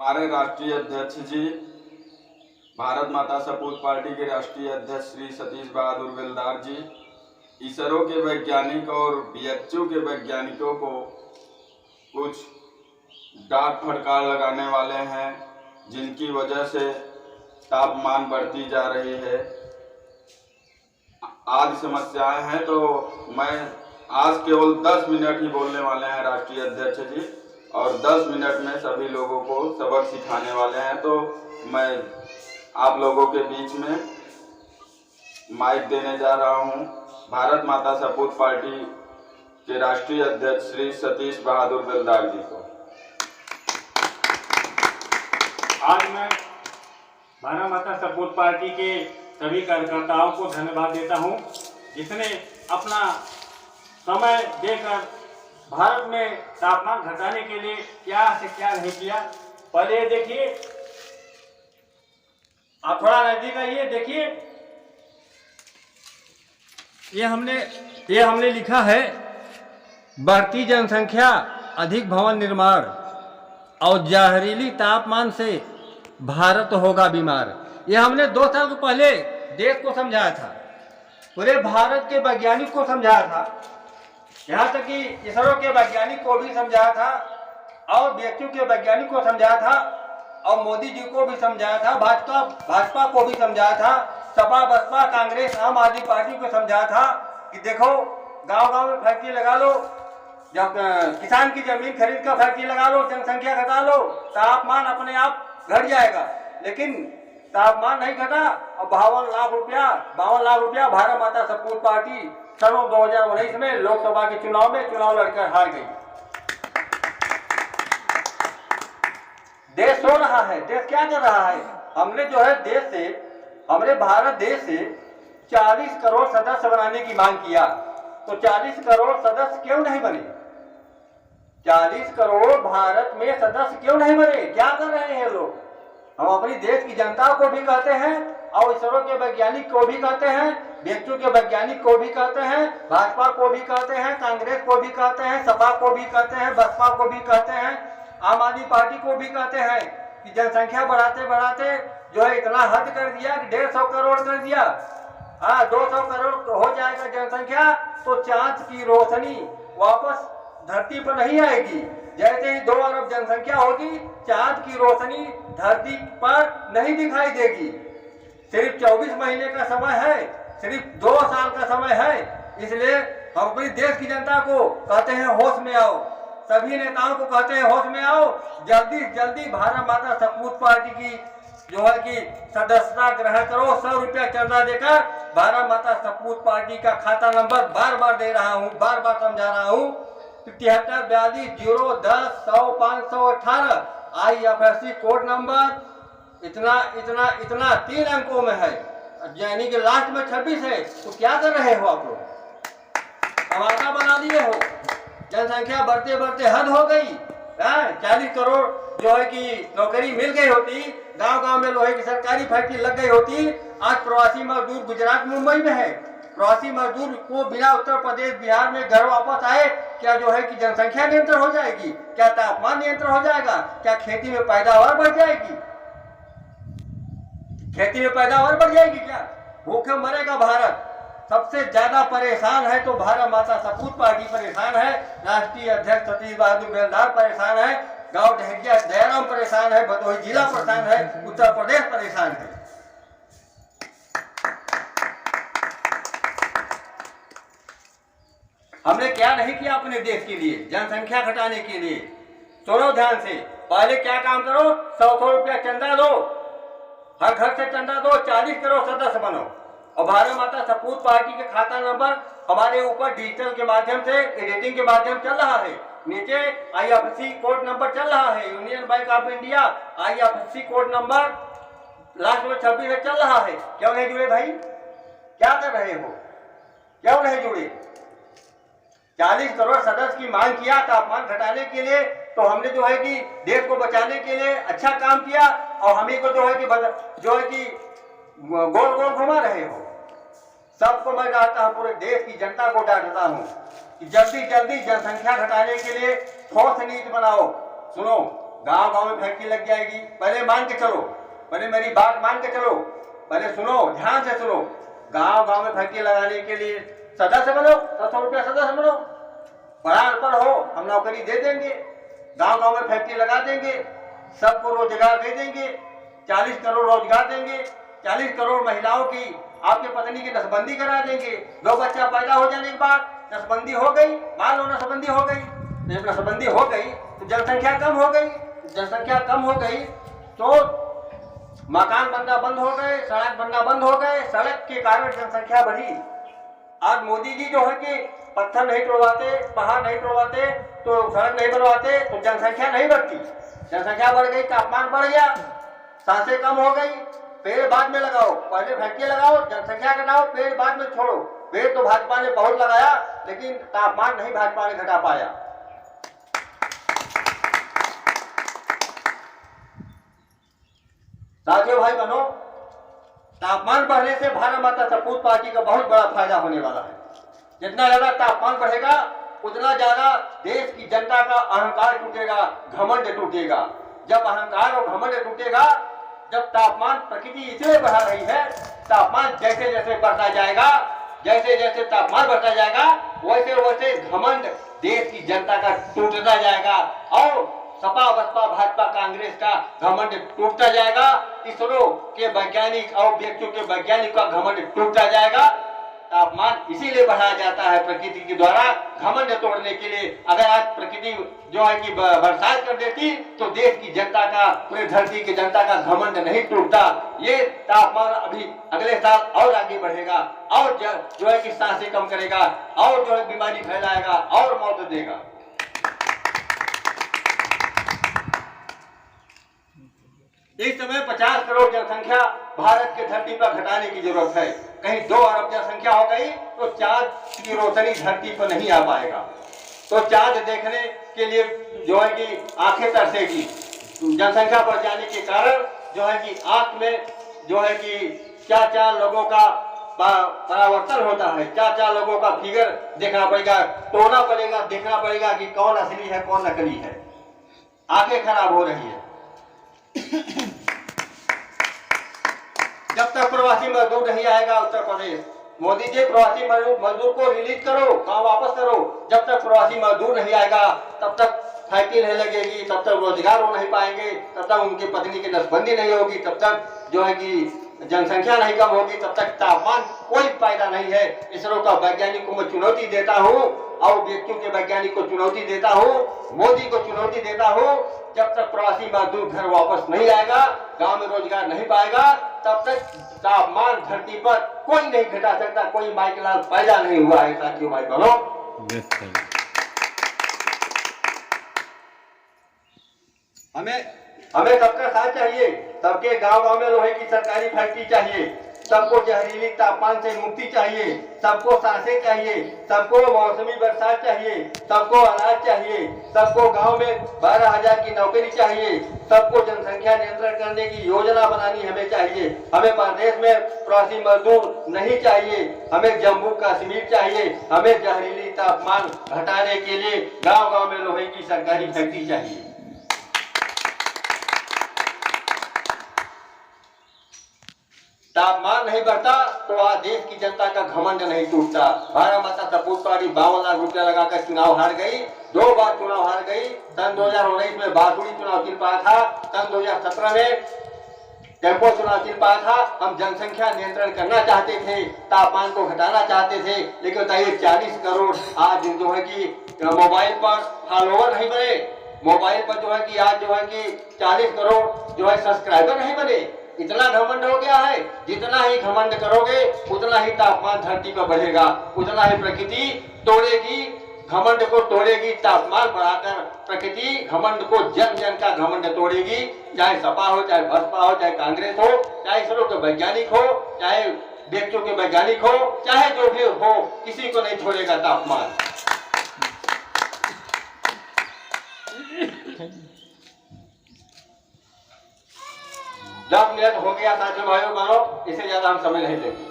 हमारे राष्ट्रीय अध्यक्ष जी, भारत माता सपूत पार्टी के राष्ट्रीय अध्यक्ष श्री सतीश बहादुर बेलदार जी, इसरो के वैज्ञानिक और बीएचयू के वैज्ञानिकों को कुछ डांट फटकार लगाने वाले हैं, जिनकी वजह से तापमान बढ़ती जा रही है। आदि समस्याएं हैं, तो मैं आज केवल 10 मिनट ही बोलने वाले हैं राष्ट्रीय अध्यक्ष जी, और 10 मिनट में सभी लोगों को सबक सिखाने वाले हैं। तो मैं आप लोगों के बीच में माइक देने जा रहा हूं भारत माता सपूत पार्टी के राष्ट्रीय अध्यक्ष श्री सतीश बहादुर बेलदार जी को। आज मैं भारत माता सपूत पार्टी के सभी कार्यकर्ताओं को धन्यवाद देता हूं, जिसने अपना समय देकर भारत में तापमान घटाने के लिए क्या से क्या नहीं किया। पहले ये देखिए, आप थोड़ा नजदीक आइए, देखिए ये हमने लिखा है, बढ़ती जनसंख्या, अधिक भवन निर्माण और जहरीली तापमान से भारत होगा बीमार। ये हमने 2 साल पहले देश को समझाया था, पूरे भारत के वैज्ञानिक को समझाया था, यहाँ तक कि इसरो के वैज्ञानिक को भी समझाया था, और बीएचयू के वैज्ञानिक को समझाया था, और मोदी जी को भी समझाया था, भाजपा को भी समझाया था, सपा बसपा कांग्रेस आम आदमी पार्टी को समझाया था कि देखो गांव-गांव में फैक्ट्री लगा लो, जब किसान की जमीन खरीद कर फैक्ट्री लगा लो, जनसंख्या घटा लो, तापमान अपने आप घट जाएगा। लेकिन तापमान नहीं घटा, और 52 लाख रुपया भारत माता सपूत पार्टी सन 2019 में लोकसभा के चुनाव में चुनाव लड़कर हार गई। देश सो रहा है, देश क्या कर रहा है? हमने जो है हमने भारत देश से 40 करोड़ सदस्य बनाने की मांग किया, तो 40 करोड़ सदस्य क्यों नहीं बने? 40 करोड़ भारत में सदस्य क्यों नहीं बने? क्या कर रहे हैं लोग? हम अपनी देश की जनता को भी कहते हैं, और इसरो के वैज्ञानिक को भी कहते हैं, बीएचयू के वैज्ञानिक को भी कहते हैं, भाजपा को भी कहते हैं, कांग्रेस को भी कहते हैं, सपा को भी कहते हैं, बसपा को भी कहते हैं, आम आदमी पार्टी को भी कहते हैं कि जनसंख्या बढ़ाते बढ़ाते जो है इतना हद कर दिया कि 150 करोड़ कर दिया। 200 करोड़ हो जाएगा जनसंख्या, तो चांद की रोशनी वापस धरती पर नहीं आएगी। जैसे ही 2 अरब जनसंख्या होगी, चांद की रोशनी धरती पर नहीं दिखाई देगी। सिर्फ 24 महीने का समय है, सिर्फ 2 साल का समय है, इसलिए हम अपनी देश की जनता को कहते हैं होश में आओ, सभी नेताओं को कहते हैं होश में आओ, जल्दी जल्दी भारत माता सपूत पार्टी की जो है कि सदस्यता ग्रहण करो। 100 रुपया चंदा देकर भारत माता सपूत पार्टी का खाता नंबर बार बार दे रहा हूँ, बार बार समझा रहा हूँ, 73 42 0 10 100 518 IFSC कोड नंबर इतना 3 अंकों में है, यानी कि लास्ट में 26 है। तो क्या कर रहे हो आप लोग? तमाशा बना दिए हो। जनसंख्या बढ़ते बढ़ते हद हो गई। 40 करोड़ जो है कि नौकरी मिल गई होती, गांव-गांव में लोहे की सरकारी फैक्ट्री लग गई होती, आज प्रवासी मजदूर गुजरात मुंबई में है, प्रवासी मजदूर को बिना उत्तर प्रदेश बिहार में घर वापस आए, क्या जो है कि जनसंख्या नियंत्रण हो जाएगी? क्या तापमान नियंत्रण हो जाएगा? क्या खेती में पैदावार बढ़ जाएगी? खेती में पैदावार बढ़ जाएगी क्या? भूखे मरेगा भारत। सबसे ज्यादा परेशान है तो भारत माता सपूत पार्टी परेशान है, राष्ट्रीय अध्यक्ष सतीश बहादुर बेलदार परेशान है, गांव ढहरिया दयाराम परेशान है, भदोही जिला परेशान है, उत्तर प्रदेश परेशान है। हमने क्या नहीं किया अपने देश के लिए, जनसंख्या घटाने के लिए? सुनो ध्यान से, पहले क्या काम करो, 100 रुपया चंदा दो, हर घर से चंदा दो, 40 करोड़ सदस्य बनो, और भारत माता सपूत पार्टी के खाता नंबर हमारे ऊपर डिजिटल के माध्यम से, एडिटिंग के माध्यम चल रहा है, नीचे IFSC कोड नंबर चल रहा है, union bank of India IFSC code number last में 26 चल रहा है। क्यों नहीं जुड़े भाई? क्या कर रहे हो? क्यों नहीं जुड़े? 40 करोड़ सदस्य की मांग किया तापमान घटाने के लिए, तो हमने जो है कि देश को बचाने के लिए अच्छा काम किया, और हमें को जो है कि गोल गोल घुमा रहे हो। सबको मैं डांटता हूँ, पूरे देश की जनता को डांटता हूँ कि जल्दी जल्दी जनसंख्या घटाने के लिए ठोस नीति बनाओ। सुनो, गांव गांव में फैक्ट्री लग जाएगी। पहले मान के चलो, पहले मेरी बात मान के चलो, पहले सुनो, ध्यान से सुनो। गांव गांव में फैक्ट्री लगाने के लिए सदस्य बनो, 100 रुपया सदस्य बनो, पढ़ा अनपढ़ हो, हम नौकरी दे देंगे, गांव गांव में फैक्ट्री लगा देंगे, सबको रोजगार दे देंगे, 40 करोड़ रोजगार देंगे, 40 करोड़ महिलाओं की आपके पत्नी की नसबंदी करा देंगे। 2 बच्चा पैदा हो जाने के बाद नसबंदी हो गई, मान लो नसबंदी हो गई, जब नसबंदी हो गई तो जनसंख्या कम हो गई, जनसंख्या कम हो गई तो मकान बनना बंद हो गए, सड़क बनना बंद हो गए, सड़क के कारण जनसंख्या बढ़ी। आज मोदी जी जो है कि पत्थर नहीं तोड़वाते, पहाड़ नहीं तोड़वाते, तो सड़क नहीं बनवाते तो जनसंख्या नहीं बढ़ती। जनसंख्या बढ़ गई, तापमान बढ़ गया, सांसें कम हो गई। पेड़ बाद में लगाओ, पहले फैक्ट्री लगाओ, जनसंख्या घटाओ, पेड़ बाद में छोड़ो। पेड़ तो भाजपा ने बहुत लगाया, लेकिन तापमान नहीं भाजपा ने घटा पाया। साथियों, भाई बहनों, तापमान बढ़ने से भारत माता सपूत पार्टी का बहुत बड़ा फायदा होने वाला है। जितना ज्यादा तापमान बढ़ेगा उतना ज्यादा देश की जनता का अहंकार टूटेगा, घमंड टूटेगा। जब अहंकार और घमंड टूटेगा, जब तापमान प्रकृति इसलिए बढ़ा रही है, तापमान जैसे जैसे बढ़ता जाएगा, जैसे जैसे तापमान बढ़ता जाएगा, वैसे वैसे घमंड देश की जनता का टूटता जाएगा और सपा बसपा भाजपा कांग्रेस का घमंड टूटता जाएगा। इसरो के वैज्ञानिक और व्यक्तियों के वैज्ञानिक का घमंड टूटता जाएगा। तापमान इसीलिए बढ़ाया जाता है प्रकृति के द्वारा, घमंड तोड़ने के लिए। अगर आज प्रकृति जो है कि बरसात कर देती तो देश की जनता का, पूरे धरती की जनता का घमंड नहीं टूटता। ये तापमान अभी अगले साल और आगे बढ़ेगा और जो है कि सांसें कम करेगा और जो है बीमारी फैलाएगा और मौत देगा। इस समय 50 करोड़ जनसंख्या भारत के धरती पर घटाने की जरूरत है। कहीं 2 अरब जनसंख्या हो गई तो चांद की रोशनी धरती पर नहीं आ पाएगा, तो चांद देखने के लिए जो है कि आंखें तरसेगी। जनसंख्या बढ़ जाने के कारण जो है कि आंख में जो है कि क्या लोगों का परावर्तन होता है, क्या लोगों का फिगर देखना पड़ेगा, तोड़ना पड़ेगा, देखना पड़ेगा कि कौन असली है कौन नकली है। आंखें खराब हो रही है। जब तक प्रवासी मजदूर नहीं आएगा उत्तर प्रदेश, मोदी जी प्रवासी मजदूर को रिलीज करो, काम वापस करो। जब तक प्रवासी मजदूर नहीं आएगा तब तक फैक्ट्री नहीं लगेगी, तब तक रोजगार हो नहीं पाएंगे, तब तक उनकी पत्नी की नसबंदी नहीं होगी, तब तक जो है कि जनसंख्या नहीं कम होगी, तब तक तापमान कोई फायदा नहीं है। इसरो का वैज्ञानिक को मैं चुनौती देता हूँ और व्यक्तियों के वैज्ञानिक को चुनौती देता हूँ, मोदी को चुनौती देता हूँ, जब तक प्रवासी मजदूर घर वापस नहीं आएगा, गांव में रोजगार नहीं पाएगा, तब तक तापमान धरती पर कोई नहीं घटा सकता, कोई माइकलाल पैदा नहीं हुआ है। साथियों, भाई बहनों, हमें सबका साथ चाहिए। सबके गांव में लोहे की सरकारी फैक्ट्री चाहिए, सबको जहरीली तापमान से मुक्ति चाहिए, सबको सांसें चाहिए, सबको मौसमी बरसात चाहिए, सबको अनाज चाहिए, सबको गांव में 12,000 की नौकरी चाहिए, सबको जनसंख्या नियंत्रण करने की योजना बनानी हमें चाहिए। हमें प्रदेश में प्रवासी मजदूर नहीं चाहिए, हमें जम्मू कश्मीर चाहिए। हमें जहरीली तापमान घटाने के लिए गाँव में लोहे की सरकारी फैक्ट्री चाहिए। तापमान नहीं बढ़ता तो आज देश की जनता का घमंड नहीं टूटता। भारत माता सपूत पार्टी 52 लाख रुपया लगाकर चुनाव हार गई, 2 बार चुनाव हार गई। सन 2019 में बासुड़ी चुनाव जीत पाया था, सन 2017 में टेम्पो चुनाव जीत पाया था। हम जनसंख्या नियंत्रण करना चाहते थे, तापमान को घटाना चाहते थे, लेकिन बताइए 40 करोड़ आज जो है कि मोबाइल पर फॉलोवर नहीं बने, मोबाइल पर जो है कि आज जो है कि 40 करोड़ जो है सब्सक्राइबर नहीं बने। इतना घमंड हो गया है। जितना ही घमंड करोगे उतना ही तापमान धरती पर बढ़ेगा, उतना ही प्रकृति तोड़ेगी, घमंड को तोड़ेगी। तापमान बढ़ाकर प्रकृति घमंड को, जन जन का घमंड तोड़ेगी। चाहे सपा हो, चाहे बसपा हो, चाहे कांग्रेस हो, चाहे इसरो के वैज्ञानिक हो, चाहे व्यक्तियों के वैज्ञानिक हो, चाहे जो भी हो, किसी को नहीं छोड़ेगा तापमान। 10 मिनट हो गया साथियों, भाइयों बहनों, इससे ज्यादा हम समय नहीं देंगे।